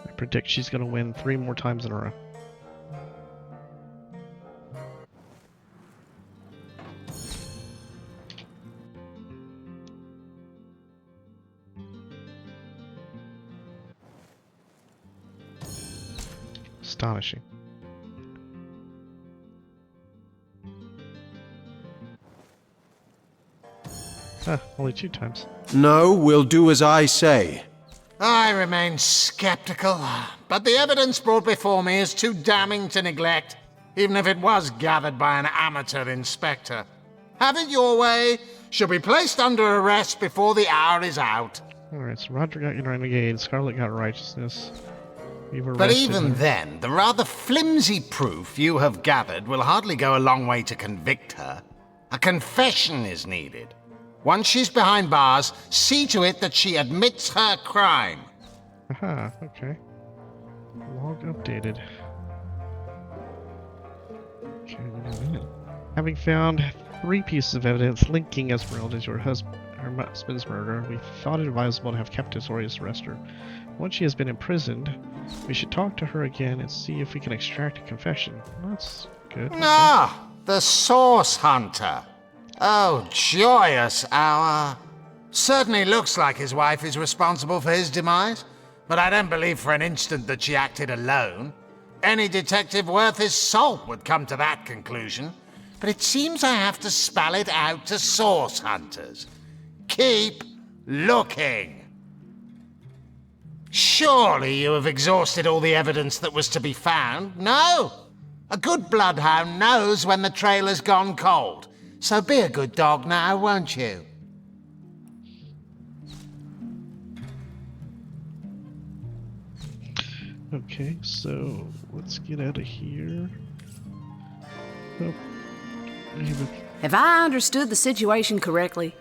I predict she's going to win 3 more times in a row. Astonishing. Only 2 times. No, we'll do as I say. I remain skeptical, but the evidence brought before me is too damning to neglect, even if it was gathered by an amateur inspector. Have it your way. She'll be placed under arrest before the hour is out. Alright, so Roger got renegade, Scarlet got righteousness. But even then, the rather flimsy proof you have gathered will hardly go a long way to convict her. A confession is needed. Once she's behind bars, see to it that she admits her crime. Aha, okay. Log updated. Okay, having found 3 pieces of evidence linking Esmeralda to her husband's murder, we thought it advisable to have Captain Aureus arrest her. Once she has been imprisoned, we should talk to her again and see if we can extract a confession. That's good. Ah, the Source Hunter. Oh, joyous hour. Certainly looks like his wife is responsible for his demise, but I don't believe for an instant that she acted alone. Any detective worth his salt would come to that conclusion, but it seems I have to spell it out to source hunters. Keep looking. Surely you have exhausted all the evidence that was to be found? No? A good bloodhound knows when the trail has gone cold. So be a good dog now, won't you? Okay, so let's get out of here. Oh, Have I understood the situation correctly?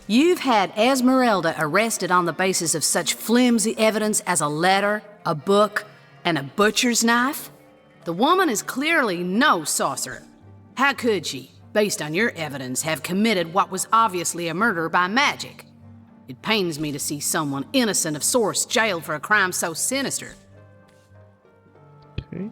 You've had Esmeralda arrested on the basis of such flimsy evidence as a letter, a book, and a butcher's knife? The woman is clearly no sorcerer. How could she, based on your evidence, have committed what was obviously a murder by magic? It pains me to see someone innocent of source jailed for a crime so sinister. Okay.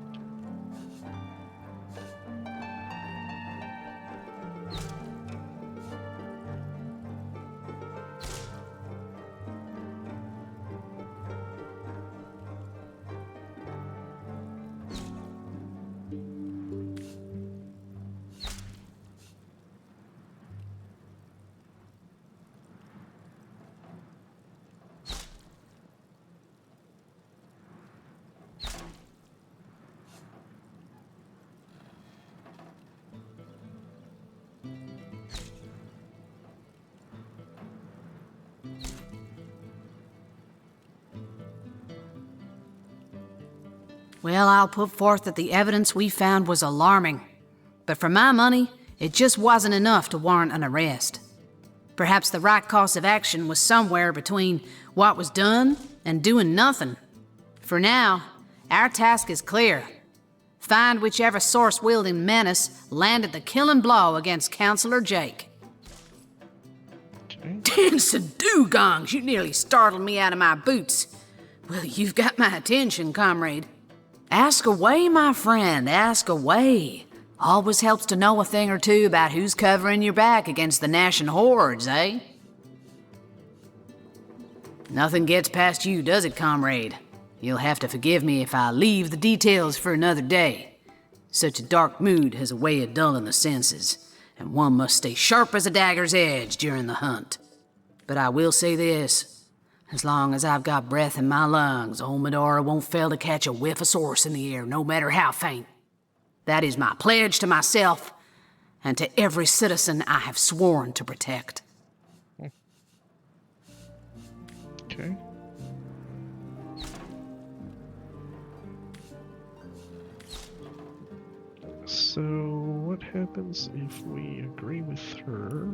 Well, I'll put forth that the evidence we found was alarming. But for my money, it just wasn't enough to warrant an arrest. Perhaps the right course of action was somewhere between what was done and doing nothing. For now, our task is clear. Find whichever source-wielding menace landed the killing blow against Counselor Jake. Dancing dugongs, you nearly startled me out of my boots. Well, you've got my attention, comrade. Ask away, my friend, ask away. Always helps to know a thing or two about who's covering your back against the gnashing hordes, eh? Nothing gets past you, does it, comrade? You'll have to forgive me if I leave the details for another day. Such a dark mood has a way of dulling the senses, and one must stay sharp as a dagger's edge during the hunt. But I will say this. As long as I've got breath in my lungs, old Medora won't fail to catch a whiff of source in the air, no matter how faint. That is my pledge to myself and to every citizen I have sworn to protect. Okay. So, what happens if we agree with her?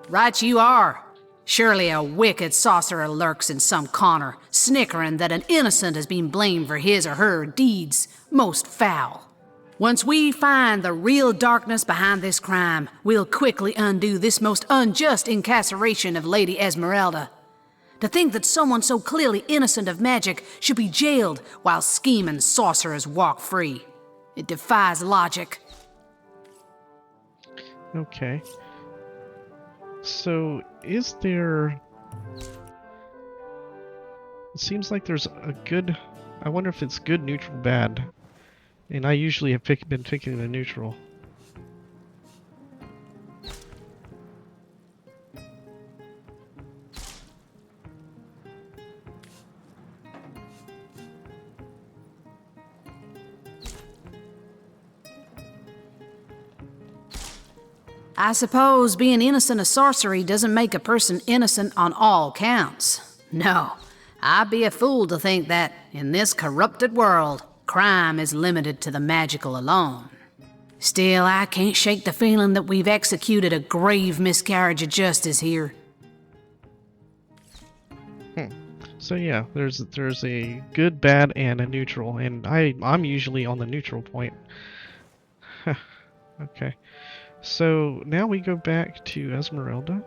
Right you are. Surely a wicked sorcerer lurks in some corner, snickering that an innocent has been blamed for his or her deeds most foul. Once we find the real darkness behind this crime, we'll quickly undo this most unjust incarceration of Lady Esmeralda. To think that someone so clearly innocent of magic should be jailed while scheming sorcerers walk free. It defies logic. Okay. So, is there... It seems like there's a good... I wonder if it's good, neutral, bad. And I usually have been picking the neutral. I suppose being innocent of sorcery doesn't make a person innocent on all counts. No, I'd be a fool to think that, in this corrupted world, crime is limited to the magical alone. Still, I can't shake the feeling that we've executed a grave miscarriage of justice here. So yeah, there's a good, bad, and a neutral, and I'm usually on the neutral point. Okay, so now we go back to Esmeralda.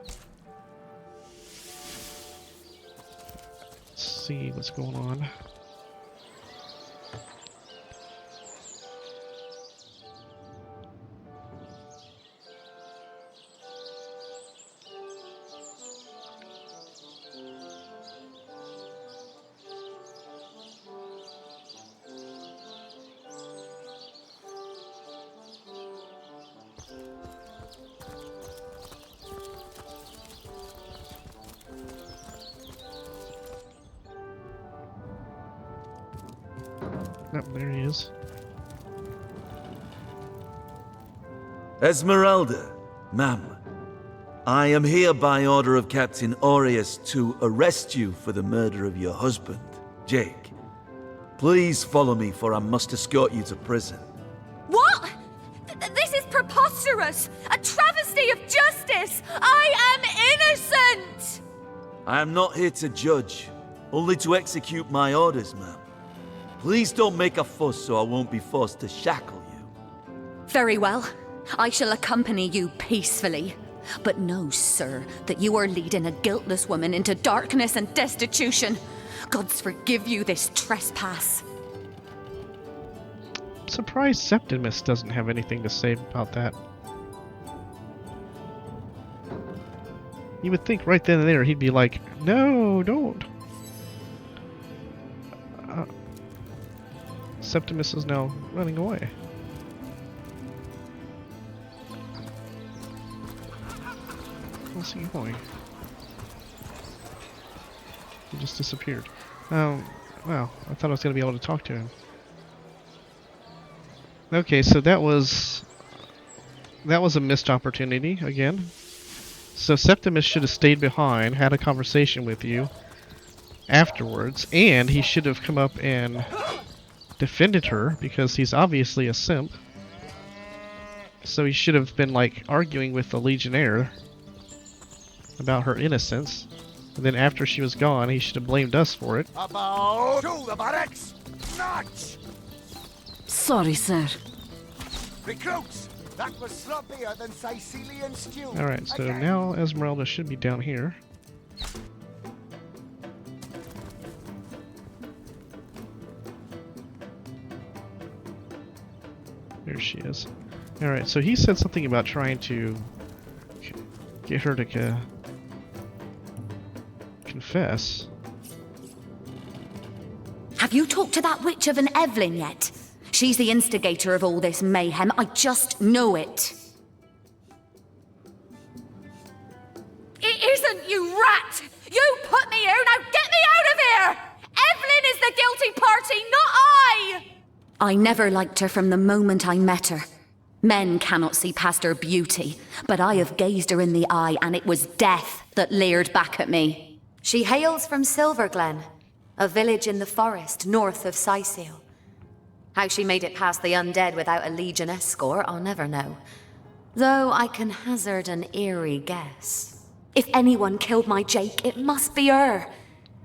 Let's see what's going on. Oh, there he is. Esmeralda, ma'am, I am here by order of Captain Aureus to arrest you for the murder of your husband, Jake. Please follow me, for I must escort you to prison. What? This is preposterous! A travesty of justice! I am innocent! I am not here to judge, only to execute my orders, ma'am. Please don't make a fuss so I won't be forced to shackle you. Very well. I shall accompany you peacefully. But know, sir, that you are leading a guiltless woman into darkness and destitution. Gods forgive you this trespass. I'm surprised Septimus doesn't have anything to say about that. You would think right then and there he'd be like, no, don't. Septimus is now running away. Where's he going? He just disappeared. Wow, I thought I was going to be able to talk to him. Okay, so that was a missed opportunity again. So Septimus should have stayed behind, had a conversation with you afterwards, and he should have come up and defended her, because he's obviously a simp. So he should have been like arguing with the Legionnaire about her innocence, and then after she was gone he should have blamed us for it. About to the barracks! March! Sorry, sir. Recruits! That was sloppier than Sicilian stew. Alright, so now Esmeralda should be down here. There she is. Alright, so he said something about trying to get her to confess. Have you talked to that witch of an Evelyn yet? She's the instigator of all this mayhem. I just know it. It isn't, you rat! You put me here, now get me out of here! Evelyn is the guilty party, not I! I never liked her from the moment I met her. Men cannot see past her beauty, but I have gazed her in the eye, and it was death that leered back at me. She hails from Silverglen, a village in the forest north of Sicile. How she made it past the undead without a Legion escort, I'll never know. Though I can hazard an eerie guess. If anyone killed my Jake, it must be her.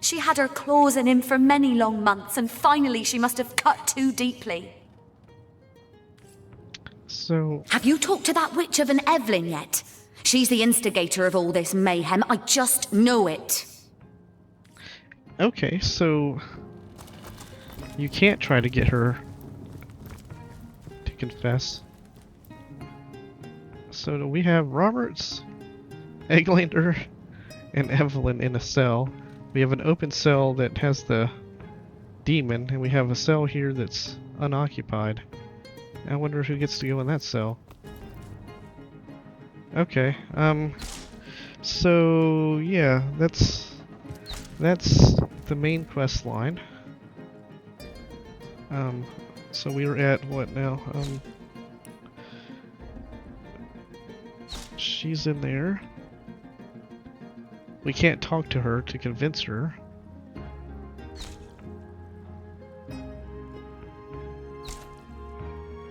She had her claws in him for many long months, and finally she must have cut too deeply. So... Have you talked to that witch of an Evelyn yet? She's the instigator of all this mayhem. I just know it. Okay, so... you can't try to get her to confess. So we have Roberts, Eglander, and Evelyn in a cell. We have an open cell that has the demon, and we have a cell here that's unoccupied. I wonder who gets to go in that cell. Okay, so yeah, that's the main quest line. So we were at what now? She's in there. We can't talk to her to convince her.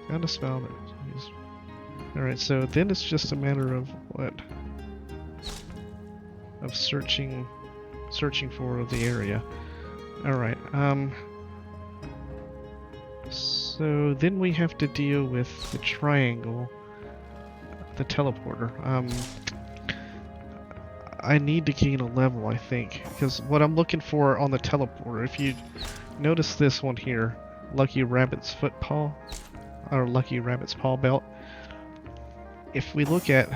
Found a spell that is Alright, so then it's just a matter of what? Of searching for the area. Alright, so then we have to deal with the triangle, the teleporter. I need to gain a level, I think, because what I'm looking for on the teleporter, if you notice this one here, Lucky Rabbit's foot paw, or Lucky Rabbit's paw belt, if we look at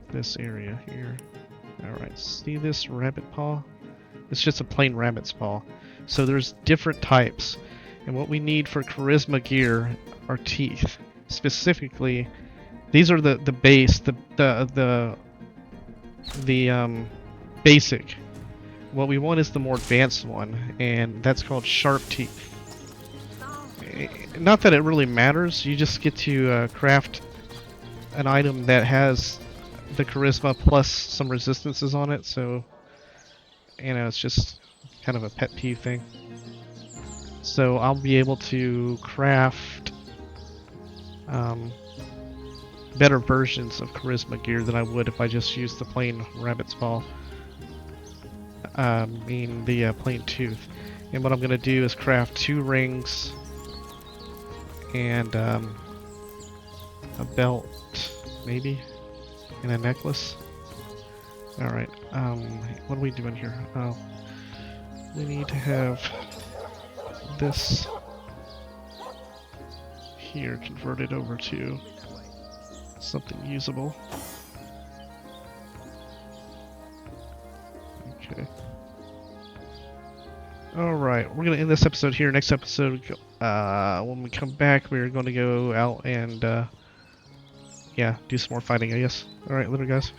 this area here, alright, see this rabbit paw? It's just a plain rabbit's paw. So there's different types, and what we need for charisma gear are teeth. Specifically, these are the base, the basic. What we want is the more advanced one, and that's called sharp teeth. Not that it really matters, you just get to craft an item that has the charisma plus some resistances on it, so you know, it's just kind of a pet peeve thing. So I'll be able to craft better versions of charisma gear than I would if I just used the plain rabbit's paw. The plain tooth. And what I'm going to do is craft 2 rings and a belt, maybe, and a necklace. Alright, what are we doing here? Oh, we need to have this here converted over to something usable. Okay. Alright, we're going to end this episode here. Next episode, when we come back, we're going to go out and, yeah, do some more fighting, I guess. Alright, later guys.